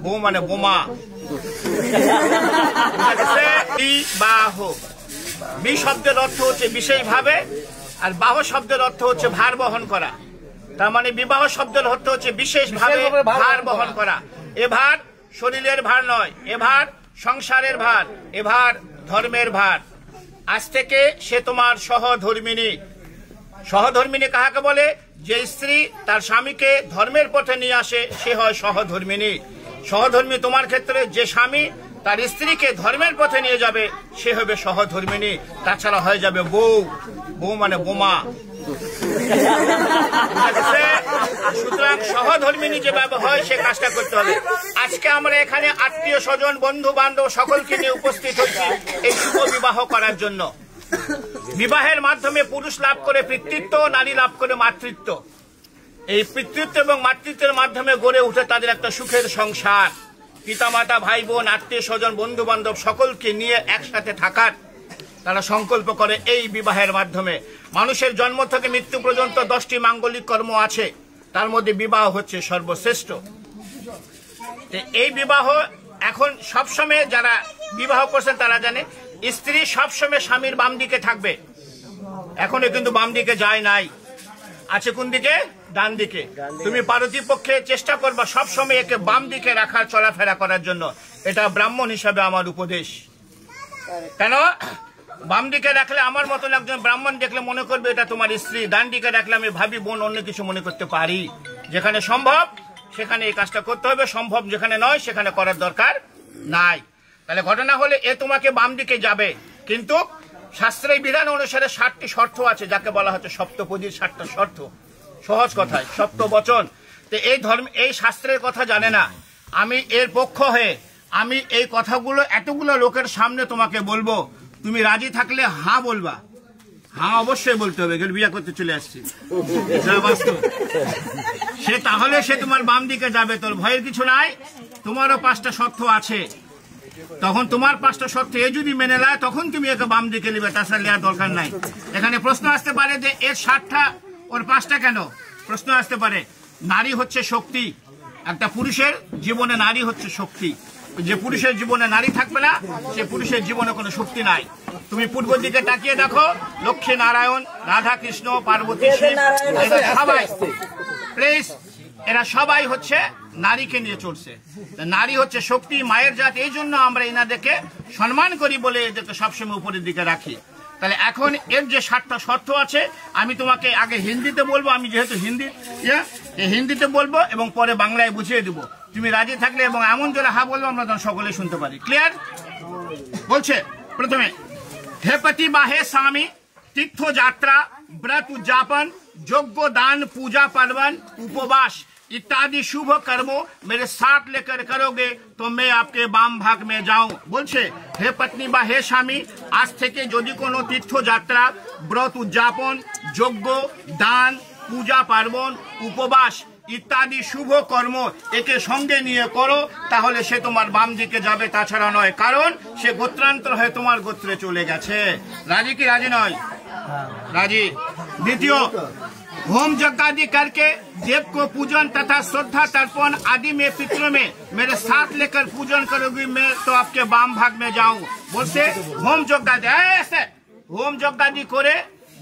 বউ মানে বোমা। বিবাহ, বি শব্দের অর্থ হচ্ছে বিশেষভাবে, আর বাহ শব্দের অর্থ হচ্ছে ভার বহন করা। তার মানে বিবাহ শব্দের অর্থ হচ্ছে বিশেষভাবে ভার বহন করা। এ ভার শরীরের ভার নয়, এ ভার সংসারের ভার, এ ভার ধর্মের ভার। আজ থেকে সে তোমার সহধর্মিনী। সহধর্মিনী কাহাকে বলে? যে স্ত্রী তার স্বামীকে ধর্মের পথে নিয়ে আসে সে হয় সহধর্মিনী। সহধর্মী তোমার ক্ষেত্রে যে স্বামী তার স্ত্রীকে ধর্মের পথে নিয়ে যাবে সে হবে সহধর্মিনী। তাছাড়া হয়ে যাবে বউ, বউ মানে বোমা। সুতরাং সহধর্মিনী যেভাবে হয় সে কাজটা করতে হবে। আজকে আমরা এখানে আত্মীয় স্বজন বন্ধু বান্ধব সকলকে নিয়ে উপস্থিত হচ্ছি এই শুভ বিবাহ করার জন্য। বিবাহের মাধ্যমে পুরুষ লাভ করে পিতৃত্ব, নারী লাভ করে মাতৃত্ব। এই পিতৃত্ব এবং মাতৃত্বের মাধ্যমে গড়ে উঠে তাদের একটা সুখের সংসার। পিতামাতা, ভাই বোন, আত্মীয় স্বজন, বন্ধু বান্ধব সকলকে নিয়ে একসাথে থাকার তারা সংকল্প করে এই বিবাহের মাধ্যমে। মানুষের জন্ম থেকে মৃত্যু পর্যন্ত 10টি মাঙ্গলিক কর্ম আছে, তার মধ্যে বিবাহ হচ্ছে সর্বশ্রেষ্ঠ। এই বিবাহ এখন সবসময় যারা বিবাহ করছেন তারা জানে স্ত্রী সবসময় স্বামীর বাম দিকে থাকবে। এখনো কিন্তু বাম দিকে যায় নাই, আছে কোন দিকে? ডান দিকে। তুমি পারতিপক্ষে চেষ্টা করবা সবসময় একে বাম দিকে রাখার, চলাফেরা করার জন্য। এটা ব্রাহ্মণ হিসাবে আমার উপদেশ। কেন? বাম দিকে রাখলে আমার মতন একজন ব্রাহ্মণ দেখলে মনে করবে এটা তোমার স্ত্রী। ডান দিকে রাখলে আমি ভাবি বোন, অন্য কিছু মনে করতে পারি। যেখানে সম্ভব সেখানে এই কাজটা করতে হবে, সম্ভব যেখানে নয় সেখানে করার দরকার নাই। তাহলে ঘটনা হলে এ তোমাকে বাম দিকে যাবে, কিন্তু শাস্ত্রের বিধান অনুসারে 7টি শর্ত আছে, যাকে বলা হচ্ছে সপ্তপদীর 7টা শর্ত। সহজ কথায় সপ্তবচন। তো এই ধর্ম, এই শাস্ত্রের কথা জানে না। আমি এর পক্ষ হয়ে আমি এই কথাগুলো এতগুলো লোকের সামনে তোমাকে বলবো। তুমি রাজি থাকলে হ্যাঁ বলবা। হ্যাঁ অবশ্যই বলতে হবে, বিয়ে করতে চলে আসছি সে, তাহলে সে তোমার বাম দিকে যাবে। তোর ভয়ের কিছু নাই, তোমারও 5টা শর্ত আছে। তখন তোমার 5টা শর্ত এ যদি মেনে নেয় তখন তুমি একে বাম দিকে নেবে, তাছাড়া নেওয়ার দরকার নাই। এখানে প্রশ্ন আসতে পারে যে এর 7টা ওর 5টা কেন? প্রশ্ন আসতে পারে। নারী হচ্ছে শক্তি। একটা পুরুষের জীবনে নারী হচ্ছে শক্তি। যে পুরুষের জীবনে নারী থাকবে না সে পুরুষের জীবনে কোনো শক্তি নাই। তুমি পূর্ব দিকে তাকিয়ে দেখো, লক্ষ্মী নারায়ণ, রাধা কৃষ্ণ, পার্বতী, শিব, সবাই প্লিজ এরা সবাই হচ্ছে নারীকে নিয়ে চলছে। নারী হচ্ছে শক্তি, মায়ের জাত। এই জন্য আমরা এনাদেরকে সম্মান করি বলে এদেরকে সবসময় উপরের দিকে রাখি। তাহলে এখন এর যে 7টা শর্ত আছে আমি তোমাকে আগে হিন্দিতে বলবো, আমি যেহেতু হিন্দিতে বলবো এবং পরে বাংলায় বুঝিয়ে দেবো। তুমি রাজি থাকলে এবং এমন জোরে হা বলবো আমরা তখন সকলে শুনতে পারি। ক্লিয়ার? বলছে প্রথমে, হে পতি বা হে স্বামী, তীর্থ যাত্রা, व्रत उद्यापन, यज्ञ दान, पूजा पार्वन, उपवास इत्यादि शुभ कर्मों मेरे साथ लेकर करोगे तो मैं आपके बाम भाग में जाऊं। बोलছে হে পত্নী বা হে স্বামী, আজ থেকে যদি কোনো তীর্থযাত্রা, ব্রত উদযাপন, যজ্ঞ দান, পূজা পার্বণ, উপবাস ইত্যাদি শুভ কর্ম একে সঙ্গে নিয়ে করো তাহলে সে তোমার বাম দিকে যাবে, তাছাড়া নয়। কারণ সে গোত্রান্তর হয়ে তোমার গোত্রে চলে গেছে। রাজি কি রাজি নয়? राजी। द्वितीय, होम यज्ञ आदि करके देव को पूजन तथा श्रद्धा तर्पण आदि में पितरों में मेरे साथ लेकर पूजन करोगी मैं तो आपके बाम भाग में जाऊं। बोलছে হোম যজ্ঞ আদি, হোম যজ্ঞ আদি করে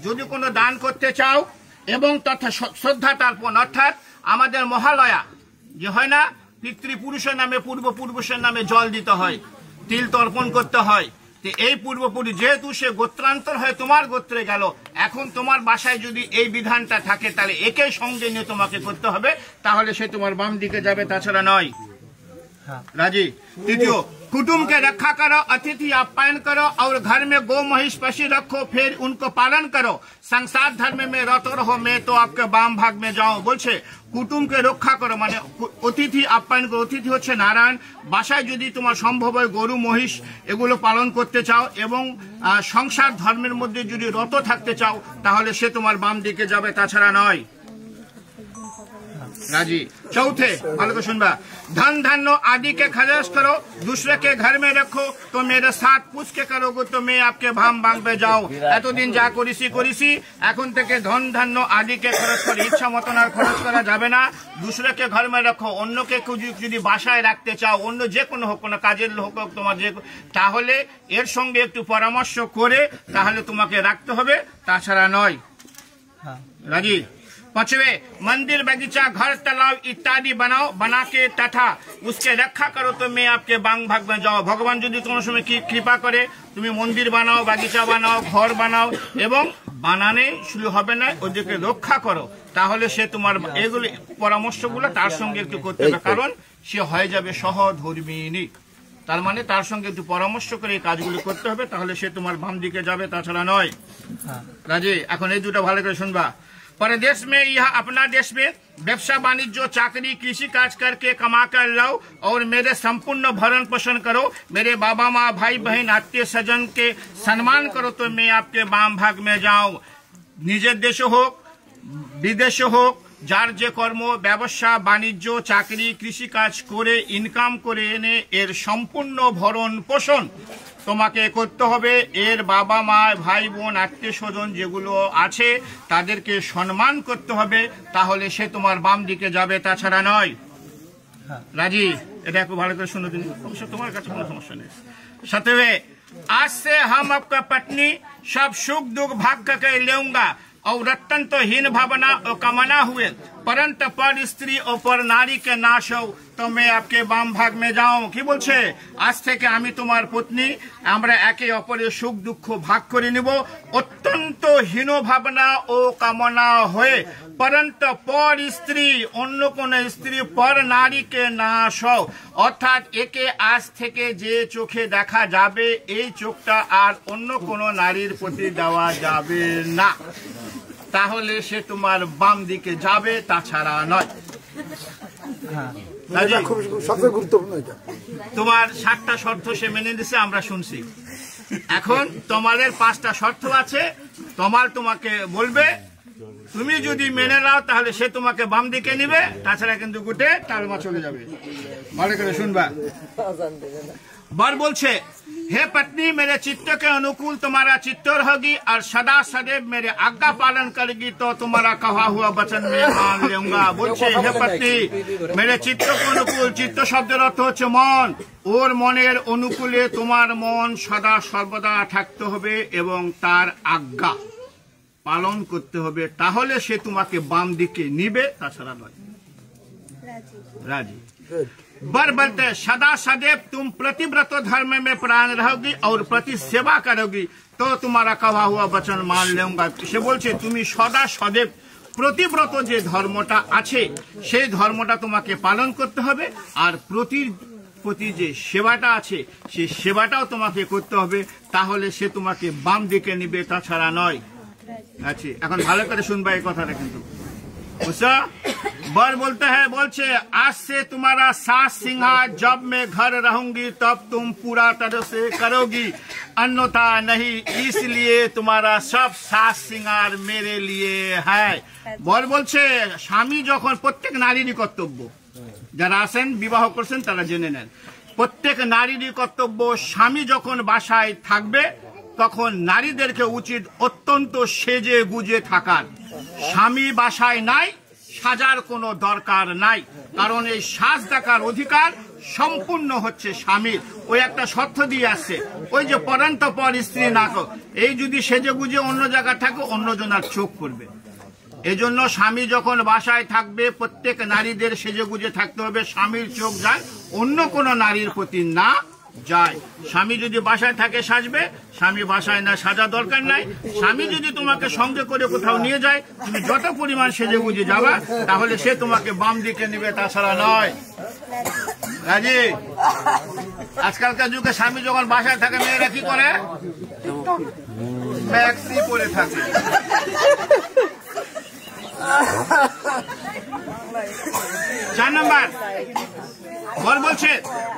যদি কোনো দান করতে চাও এবং তথা শ্রদ্ধা তর্পণ অর্থাৎ আমাদের মহালয়া যে হয় না, পিতৃপুরুষের নামে পূর্বপুরুষের নামে জল দিতে হয়, তিল তর্পণ করতে হয়। এই পূর্বপুরুষ যেহেতু সে গোত্রান্তর হয়ে তোমার গোত্রে গেল, এখন তোমার বাসায় যদি এই বিধানটা থাকে তাহলে একে সঙ্গে নিয়ে তোমাকে করতে হবে, তাহলে সে তোমার বাম দিকে যাবে, তাছাড়া নয়। राजी। तृतीय, कुटुंब के रक्षा करो, अतिथि आप्यायन करो और घर में गौ महिष पशु रखो, फिर उनको पालन करो। संसार धर्म में रत रहो, मैं तो आपके बाम भाग में जाऊं। बोलছে কুটুমকে রক্ষা করো মানে অতিথি আপ্যায়ন করো। অতিথি হচ্ছে নারায়ণ। বাসায় যদি তোমার সম্ভব হয় গরু মহিষ এগুলো পালন করতে চাও এবং সংসার ধর্মের মধ্যে যদি রত থাকতে চাও তাহলে সে তোমার বাম দিকে যাবে, তাছাড়া নয়। राजी। चौथे ভালো করে শুনবা, धन धान्य आदि के खर्च करो, दूसरे के घर में रखो, तो मेरे साथ पूछ के करोगे तो मैं आपके भाम भांग पे जाओ। এতদিন যা করেছি এখন থেকে ধন ধান্য আদিকে খরচ করে ইচ্ছা মতন আর খরচ করা যাবে না। दूसरे के घर में रखो, অন্যকে যদি বাসায় রাখতে চাও, অন্য যে কোনো হোক, কোনো কাজের লোক হোক তোমার, যে তাহলে এর সঙ্গে একটু পরামর্শ করে তাহলে তোমাকে রাখতে হবে, তাছাড়া নয়। राजी। पांचवे, मंदिर बगीचा घर तालाब इत्यादि बनाओ, बना के तथा उसके रखा करो तो मैं आपके बांग भाग में जाओ। भगवान যদি তোমার সময় কি কৃপা করে তুমি মন্দির বানাও, বাগিচা বানাও, ঘর বানাও এবং বানানে শুরু হবে না, ওদেরকে রক্ষা করো, তাহলে সে তোমার এগুলো পরামর্শগুলো তার সঙ্গে একটু করতে হবে, কারণ সে হয়ে যাবে সহধর্মিনী। তার মানে তার সঙ্গে একটু পরামর্শ করে এই কাজগুলো করতে হবে, তাহলে সে তোমার বাম দিকে যাবে, তাছাড়া নয়। রাজি। এখন এই দুটো ভালো করে শুনবা। परदेश में यह अपना देश में व्यवसाय वाणिज्य चाकरी कृषि काज करके कमा कर लाओ और मेरे संपूर्ण भरण पोषण करो, मेरे बाबा माँ भाई बहन आत्मीय सज्जन के सम्मान करो तो मैं आपके बाम भाग में जाऊं। निजे देश হোক বিদেশ হোক, যার যে কর্ম ব্যবসা বাণিজ্য চাকরি কৃষি কাজ করে ইনকাম করে এনে এর সম্পূর্ণ ভরণ পোষণ তোমাকে করতে হবে। এর বাবা মা ভাই বোন আত্মীয় স্বজন যেগুলো আছে তাদেরকে সম্মান করতে হবে, তাহলে সে তোমার বাম দিকে যাবে, তাছাড়া নয়। রাজি। এটা একটু ভালো করে শুনে দিন, অবশ্য তোমার কাছে কোনো সমস্যা নেই। সাতवें, आज से हम आपका पत्नी सब सुख दुख भाग करके लेऊंगा और रत्न तो हीन भावना और कामना हुए, परंतु पर स्त्री और पर नारी के नाश हो तो मैं आपके बाम भाग में जाऊं। কি বলছে? আজ থেকে আমি তোমার পত্নী, আমরা একে অপরের সুখ দুঃখ ভাগ করে নিব, অত্যন্ত হীন ভাবনা ও কামনা হয়ে, परंतु पर स्त्री অন্য কোন স্ত্রী পর নারীকে নাশ হও, অর্থাৎ একে আজ থেকে যে চোখে দেখা যাবে এই চোখটা আর অন্য কোন নারীর প্রতি দেওয়া যাবে না, তাহলে সে তোমার বাম দিকে যাবে, তাছাড়া নয়। সবচেয়ে গুরুত্বপূর্ণ এটা। তোমার 7টা শর্ত সে মেনে দিছে, আমরা শুনছি। এখন তোমাদের 5টা শর্ত আছে, তোমাকে বলবে, তুমি যদি মেনে নাও তাহলে সে তোমাকে বাম দিকে নিবে, তাছাড়া কিন্তু গুটে তালমা চলে যাবে। ভালো করে শুনবা। बर बोलছে, हे पत्नी मेरे चित्त के अनुकूल तुम्हारा चित्त रहेगी और सदा सदैव मेरे आज्ञा पालन करेगी तो तुम्हारा कहा हुआ वचन मैं मान लूंगा। बोलছে, हे पत्नी मेरे चित्त के अनुकूल, चित्त শব্দের অর্থ হচ্ছে মন, ওর মনের অনুকূলে তোমার মন সদা সর্বদা থাকতে হবে এবং তার আজ্ঞা পালন করতে হবে, তাহলে সে তোমাকে বাম দিকে নিবে, তাছাড়া নয়। রাজি। बर बोलते, सदा सदैव तुम प्रतिव्रत धर्म में प्राण रहोगी और प्रति सेवा करोगी तो तुम्हारा कहा हुआ वचन मान लूंगा। সে বলছে তুমি সদা সदैव প্রতিব্রত যে ধর্মটা আছে সেই ধর্মটা তোমাকে পালন করতে হবে, আর প্রতি যে সেবাটা আছে সেই সেবাটাও তোমাকে করতে হবে, তাহলে সে তোমাকে বাম দিকে নিবে, তাছাড়া নয়। আচ্ছা, এখন ভালো করে শুনবা এই কথাটা কিন্তু। বুঝছো? बर बोलते हैं, बोलছে, आज से तुम्हारा सास सिंहार जब मैं घर रहूंगी तब तुम पूरा तरह से करोगी, अन्यथा नहीं, इसलिए तुम्हारा सब सास सिंगार मेरे लिए है। बर बोलছে, স্বামী যখন, প্রত্যেক নারীরই কর্তব্য, যারা আছেন বিবাহ করছেন তারা জেনে নেন, প্রত্যেক নারীরই কর্তব্য, স্বামী যখন বাসায় থাকবে তখন নারীদেরকে উচিত অত্যন্ত সেজে গুজে থাকার। স্বামী বাসায় নাই, সাজার কোনো দরকার নাই, কারণ এই সাজ দেখার অধিকার সম্পূর্ণ হচ্ছে স্বামীর। ওই একটা শর্ত দিয়ে আসছে, ওই যে পরন্ত পর স্ত্রী না, এই যদি সেজে গুজে অন্য জায়গায় থাকে অন্যজনের চোখ করবে। এজন্য স্বামী যখন বাসায় থাকবে প্রত্যেক নারীদের সেজে গুজে থাকতে হবে, স্বামীর চোখ যায় অন্য কোনো নারীর প্রতি না যায়। স্বামী যদি বাসায় থাকে সাজবে, স্বামী বাসায় না সাজা দরকার নাই। স্বামী যদি তোমাকে সঙ্গে করে কোথাও নিয়ে যায়, তুমি যত পরিমাণ সেজে গুজে যাবা তাহলে সে তোমাকে বাম দিকে নেবে, তাছাড়া নয়। রাজি। আজকালকার যুগে স্বামী যখন বাসায় থাকে মেয়েরা কি করে? ম্যাক্সি পরে থাকে। 4 नंबर और बोलছে,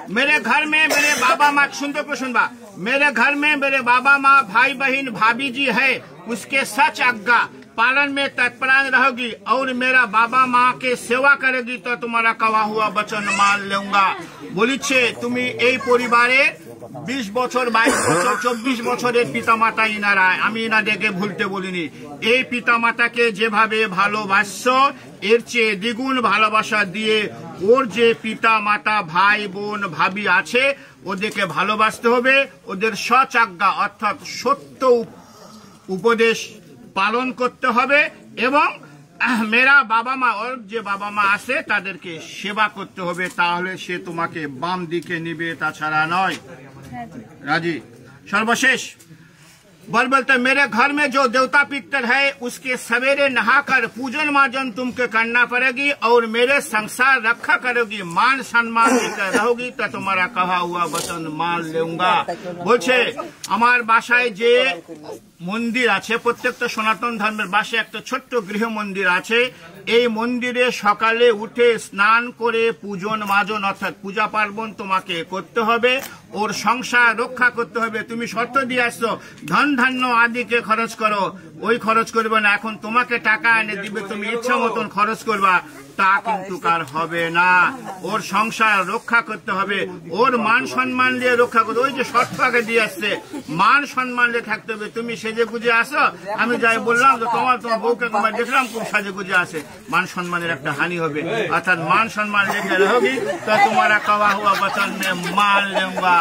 मेरे घर में मेरे बाबा माँ, सुनते को सुनबा, मेरे घर में मेरे बाबा माँ भाई बहन भाभी जी है, उसके सच आज्ञा पालन में तत्परायण रहोगी और मेरा बाबा माँ के सेवा करेगी तो तुम्हारा कहा हुआ वचन मान लूंगा। বলিছে তুমি এই পরিবারে 20 বছর 22 বছর 24 বছরের পিতামাতা ইনারা, আমি ইনাদেরকে ভুলতে বলিনি। এই পিতামাতাকে যেভাবে ভালোবাসছো এর চেয়ে দ্বিগুণ ভালোবাসা দিয়ে ওর যে পিতা মাতা ভাই বোন ভাবি আছে ওদেরকে ভালোবাসতে হবে, ওদের সৎআজ্ঞা অর্থাৎ সত্য উপদেশ পালন করতে হবে এবং মেরা বাবা মা ওর যে বাবা মা আছে তাদেরকে সেবা করতে হবে, তাহলে সে তোমাকে বাম দিকে নিবে, তাছাড়া নয়। রাজি। সর্বশেষ बोलते मेरे घर में जो देवता पितर है उसके सवेरे नहाकर पूजन मार्जन तुमको करना पड़ेगी और मेरे संसार रखा करोगी, मान सम्मान देकर रहोगी तो तुम्हारा कहा हुआ वचन मान लूंगा। বলছে আমার বাসায় যে মন্দির আছে, প্রত্যেকটা সনাতন ধর্মের বাসায় একটা ছোট্ট গৃহ মন্দির আছে, এই মন্দিরে সকালে উঠে স্নান করে পূজন মাজন অর্থাৎ পূজা পার্বণ তোমাকে করতে হবে, ওর সংসার রক্ষা করতে হবে। তুমি শর্ত দিয়ে আসছো ধন ধান্য আদিকে খরচ করো, ওই খরচ করবে না, এখন তোমাকে টাকা এনে দিবে, তুমি ইচ্ছা মতন খরচ করবা, তা কিন্তু কার হবে না। ওর সংসার রক্ষা করতে হবে, ওর মান সম্মান দিয়ে রক্ষা করতে, ওই যে শর্ত আগে দিয়ে আসছে মান সম্মান দিয়ে থাকতে হবে। তুমি সেজে গুজে আসো, আমি যাই বললাম যে তোমার বউকে তোমার দেখলাম খুব সাজে গুজে আসে, মান সম্মানের একটা হানি হবে। অর্থাৎ মান সম্মান রেখে রहोगी तो तुम्हारा कहा हुआ वचन में मान लूंगा।